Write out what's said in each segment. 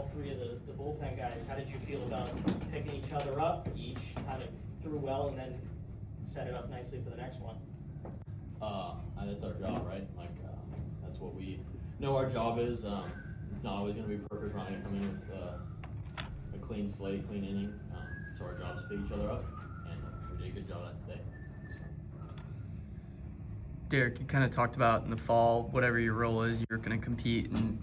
all three of the bullpen guys, how did you feel about picking each other up? Each kind of threw well and then set it up nicely for the next one. That's our job, right? Like, that's what we know our job is. It's not always going to be perfect. We're not going to come in with a clean slate, clean inning. So our job is to pick each other up, and we did a good job of that today. Derek, you kind of talked about in the fall, whatever your role is, you're going to compete and,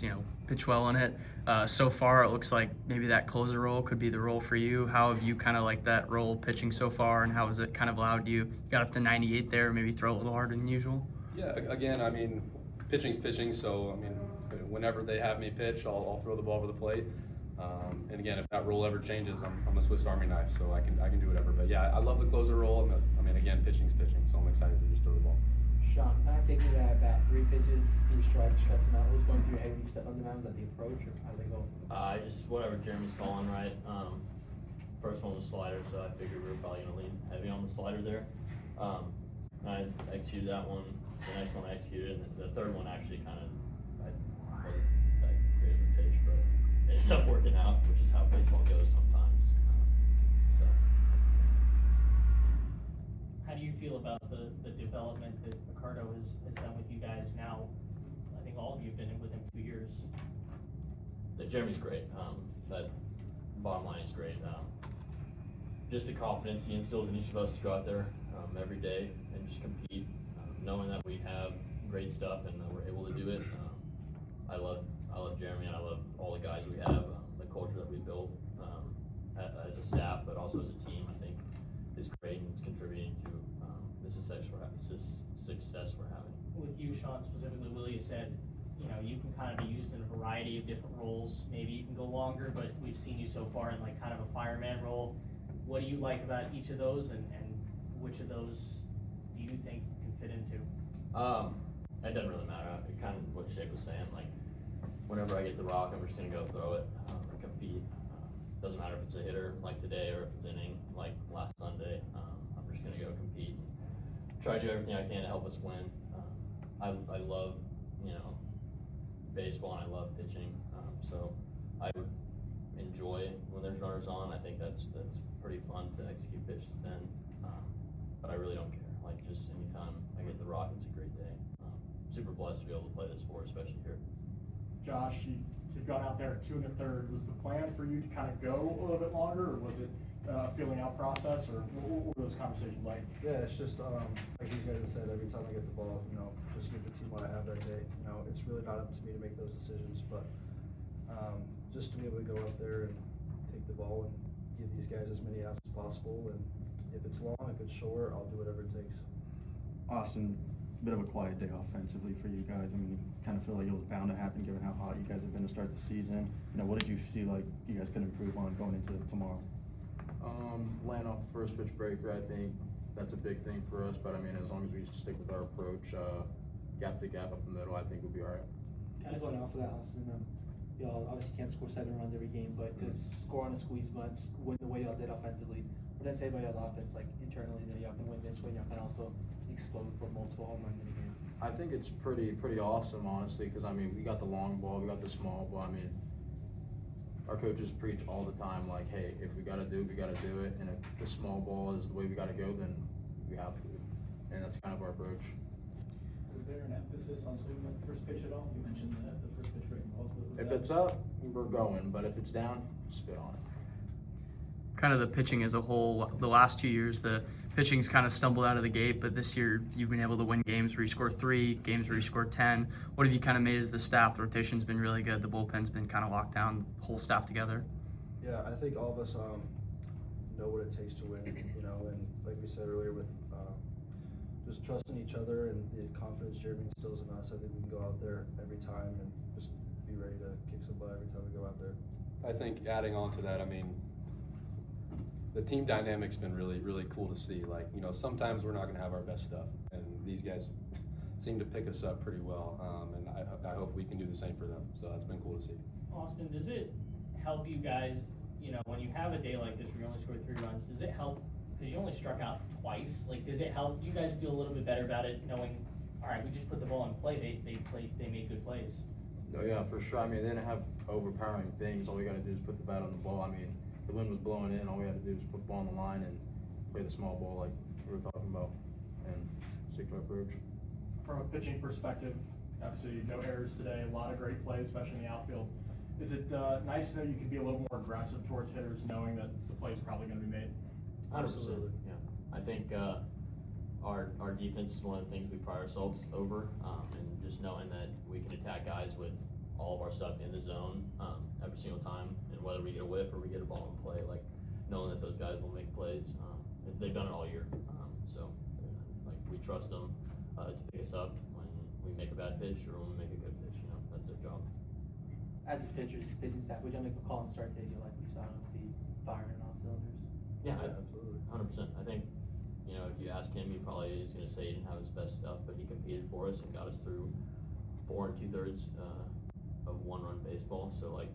pitch well in it. So far, it looks like maybe that closer role could be the role for you. How have you kind of liked that role pitching so far, and how has it kind of allowed you? You got up to 98 there, maybe throw a little harder than usual? Yeah, again, I mean, pitching's pitching, so, I mean, whenever they have me pitch, I'll throw the ball over the plate. And again, if that role ever changes, I'm a Swiss Army knife, so I can do whatever. But yeah, I love the closer role, and I mean, again, pitching's pitching, so I'm excited to just throw the ball. Sean, taking that at bat, 3 pitches, 3 strikes, strikes him out. What was going through your head when you stepped on the mound? Was that the approach, or how did they go? Just whatever Jeremy's calling, right? First one was a slider, so I figured we were probably going to lean heavy on the slider there. I executed that one. The next one I executed, and the third one actually kind of wasn't that great of a pitch, but it ended up working out, which is how baseball goes sometimes. So. How do you feel about the development that Ricardo has done with you guys now? I think all of you have been with him 2 years. Jeremy's great. That bottom line is great. Just the confidence he instills in each of us to go out there every day and just compete, knowing that we have great stuff and we're able to do it. I love Jeremy, and I love all the guys we have. The culture that we built as a staff, but also as a team, I think is great, and it's contributing to the success we're having. With you, Sean, specifically, Willie said, you can kind of be used in a variety of different roles. Maybe you can go longer, but we've seen you so far in like kind of a fireman role. What do you like about each of those, and which of those do you think you can fit into? It doesn't really matter. It kind of what Schaefer was saying. Like, whenever I get the rock, I'm just gonna go throw it and compete. Doesn't matter if it's a hitter like today or if it's inning like last Sunday. I'm just gonna go compete and try to do everything I can to help us win. I love baseball, and I love pitching. So I would enjoy when there's runners on. I think that's pretty fun to execute pitches then. But I really don't care. Like, just anytime I get the rock, it's a great day. Super blessed to be able to play this sport, especially here. Josh, you've gone out there 2 1/3. Was the plan for you to kind of go a little bit longer, or was it a filling out process, or what were those conversations like? Yeah, it's just like these guys have said, every time I get the ball, just give the team what I have that day. It's really not up to me to make those decisions, but just to be able to go up there and take the ball and give these guys as many outs as possible. And if it's long, if it's short, I'll do whatever it takes. Austin, a bit of a quiet day offensively for you guys. I mean, you kind of feel like it was bound to happen given how hot you guys have been to start the season. What did you see like you guys could improve on going into tomorrow? Laying off the first pitch breaker, I think that's a big thing for us. But I mean, as long as we stick with our approach, gap to gap up the middle, I think we'll be all right. Kind of going off of that, Austin. Y'all obviously can't score 7 runs every game, but to score on a squeeze bunch, win the way y'all did offensively, what did I say about y'all offense? Like internally, y'all can win this way, y'all can also explode for multiple home runs in a game. I think it's pretty awesome, honestly, because I mean, we got the long ball, we got the small ball. I mean, our coaches preach all the time, like, hey, if we got to do it, we got to do it, and if the small ball is the way we got to go, then we have to, and that's kind of our approach. Was there an emphasis on swinging at the first pitch at all? You mentioned the first pitch breaking balls. If it's up, we're going, but if it's down, spit on it. Kind of the pitching as a whole, the last 2 years, the pitching's kind of stumbled out of the gate, but this year you've been able to win games where you score 3, games where you score 10. What have you kind of made as the staff? The rotation's been really good. The bullpen's been kind of locked down, the whole staff together. Yeah, I think all of us know what it takes to win, and like we said earlier, with just trusting each other and the confidence Jeremy instills in us, I think we can go out there every time and just be ready to kick some butt every time we go out there. I think adding on to that, I mean, the team dynamic's been really, really cool to see. Like, sometimes we're not going to have our best stuff, and these guys seem to pick us up pretty well, and I hope we can do the same for them. So that's been cool to see. Austin, does it help you guys, when you have a day like this where you only scored 3 runs, does it help, because you only struck out twice, like, does it help you guys feel a little bit better about it, knowing, all right, we just put the ball in play, they made good plays? Oh yeah, for sure. I mean, they didn't have overpowering things. All we gotta do is put the bat on the ball. I mean, the wind was blowing in. All we had to do was put the ball on the line and play the small ball like we were talking about and stick to our approach. From a pitching perspective, obviously no errors today, a lot of great plays, especially in the outfield. Is it nice to know you can be a little more aggressive towards hitters, knowing that the play is probably going to be made? 100%. Absolutely. Yeah. I think our defense is one of the things we pride ourselves over, and just knowing that we can attack guys with all of our stuff in the zone every single time, and whether we get a whiff or we get a ball in play, like knowing that those guys will make plays. They've done it all year, so like we trust them to pick us up when we make a bad pitch or when we make a good pitch. You know, that's their job. As the pitchers, pitching staff, would y'all make a call and start taking like we saw obviously firing on all cylinders? Yeah, absolutely. 100%. I think, you know, if you ask him, he probably is going to say he didn't have his best stuff, but he competed for us and got us through 4 2/3 of one-run baseball. So, like,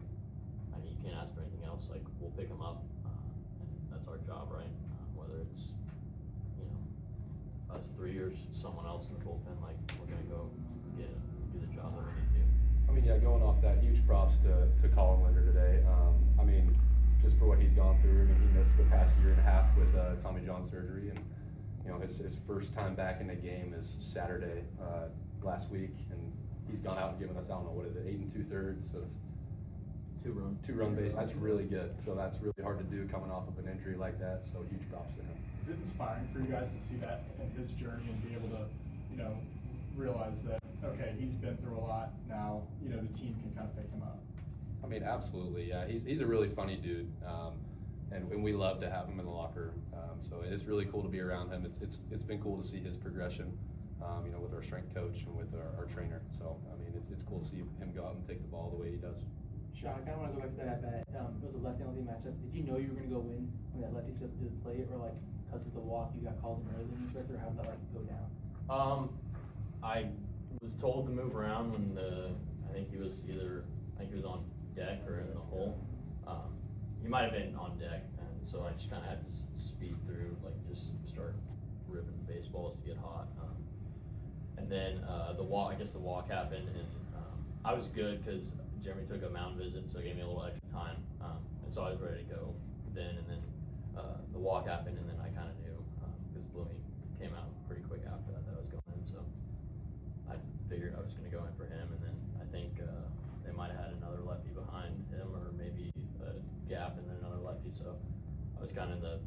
I mean, you can't ask for anything else. Like, we'll pick him up, and that's our job, right? Whether it's, you know, us 3 or someone else in the bullpen, like, we're going to go get him, do the job that we need to do. I mean, yeah, going off that, huge props to Colin Linder today. I mean, just for what he's gone through. I mean, he missed the past year and a half with Tommy John surgery, and you know, his first time back in the game is Saturday last week, and he's gone out and given us, I don't know, what is it, 8 2/3 of two-run base. That's really good. So that's really hard to do coming off of an injury like that. So huge props to him. Is it inspiring for you guys to see that in his journey and be able to, you know, realize that, okay, he's been through a lot now, you know, the team can kind of pick him up? I mean, absolutely, yeah. He's a really funny dude, and we love to have him in the locker room. So it's really cool to be around him. It's been cool to see his progression, you know, with our strength coach and with our trainer. So I mean, it's cool to see him go out and take the ball the way he does. Sean, I kind of want to go back to that at bat. It was a lefty-lefty matchup. Did you know you were going to go in when that lefty stepped to the plate, or like because of the walk you got called in early in the stretch, or how did that like go down? I was told to move around when I think he was on deck or in the hole. He might have been on deck, and so I just kind of had to speed through, like just start ripping baseballs to get hot. And then the walk happened, and I was good because Jeremy took a mound visit, so it gave me a little extra time, and so I was ready to go then. And then the walk happened, and then I kind of knew because Blooming came out pretty quick after that I was going in, so I figured I was going to go in for him. And then I think they might have had another lefty behind him, or maybe a gap and then another lefty. So I was kind of in the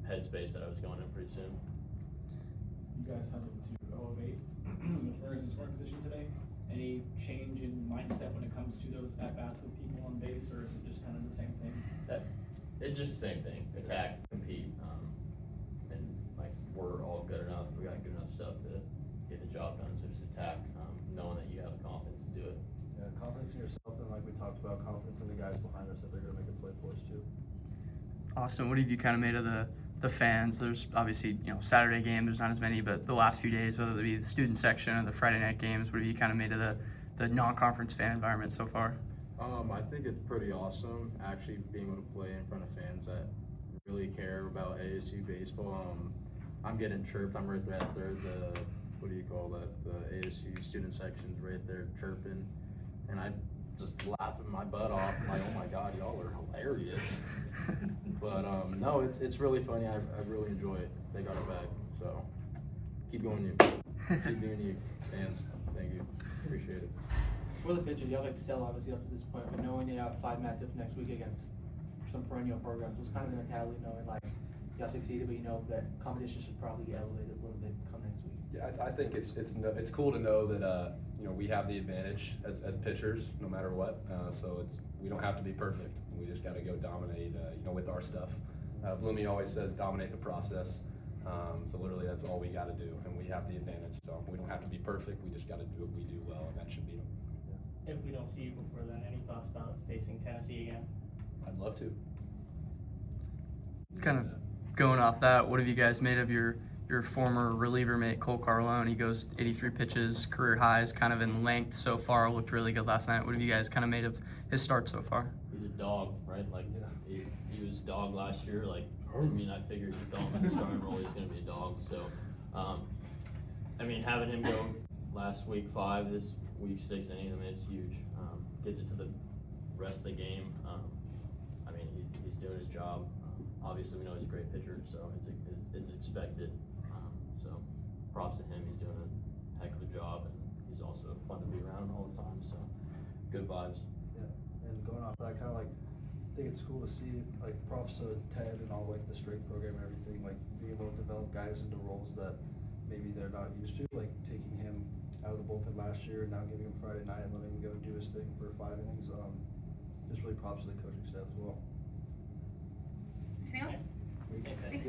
headspace that I was going in pretty soon. You guys held him to 0 of 8 with runners in scoring position today. Any change in mindset when it comes to those at-bats with people on base, or is it just kind of the same thing? It's just the same thing. Attack, compete, and like we're all good enough. We got good enough stuff to get the job done. So just attack, knowing that you have the confidence to do it. Yeah, confidence in yourself, and like we talked about, confidence in the guys behind us that they're gonna make a play for us too. Austin, what have you kind of made of the fans? There's obviously, you know, Saturday game, there's not as many, but the last few days, whether it be the student section or the Friday night games, what have you kind of made of the non-conference fan environment so far? I think it's pretty awesome actually being able to play in front of fans that really care about ASU baseball. I'm getting chirped. I'm right there at the what do you call that? The ASU student section's right there chirping, and I just laughing my butt off. I'm like, oh my God, y'all are hilarious. But no, it's really funny. I really enjoy it. They got it back. So keep going, you. Keep doing you, fans. Thank you. Appreciate it. For the pitchers, y'all have excel obviously up to this point, but knowing you have 5 matchups next week against some perennial programs, what's kind of the mentality knowing like y'all succeeded, but you know that competition should probably get elevated a little bit come next week? Yeah, I think it's cool to know that you know, we have the advantage as pitchers no matter what. So we don't have to be perfect. We just got to go dominate you know, with our stuff. Bloomy always says dominate the process. So literally that's all we got to do, and we have the advantage. So we don't have to be perfect. We just got to do what we do well, and that should beat them. If we don't see you before then, any thoughts about facing Tennessee again? I'd love to. Kind of going off that, what have you guys made of your former reliever mate, Cole Carlone? He goes 83 pitches, career highs, kind of in length so far. Looked really good last night. What have you guys kind of made of his start so far? He's a dog, right? Like he was a dog last year. Like I mean, I figured if you throw him in the starting role, he's going to be a dog. So, I mean, having him go last week 5, this week 6 innings, I mean, it's huge. gets it to the rest of the game. I mean, he's doing his job. Obviously, we know he's a great pitcher, so it's expected. So props to him. He's doing a heck of a job, and he's also fun to be around all the time. So good vibes. Yeah, and going off that, kind of like, I think it's cool to see, like, props to Ted and all, like, the strength program and everything, like, being able to develop guys into roles that maybe they're not used to, like taking him out of the bullpen last year and now giving him Friday night and letting him go do his thing for 5 innings. Just really props to the coaching staff as well. Anything else? Thanks, Ed. Thanks.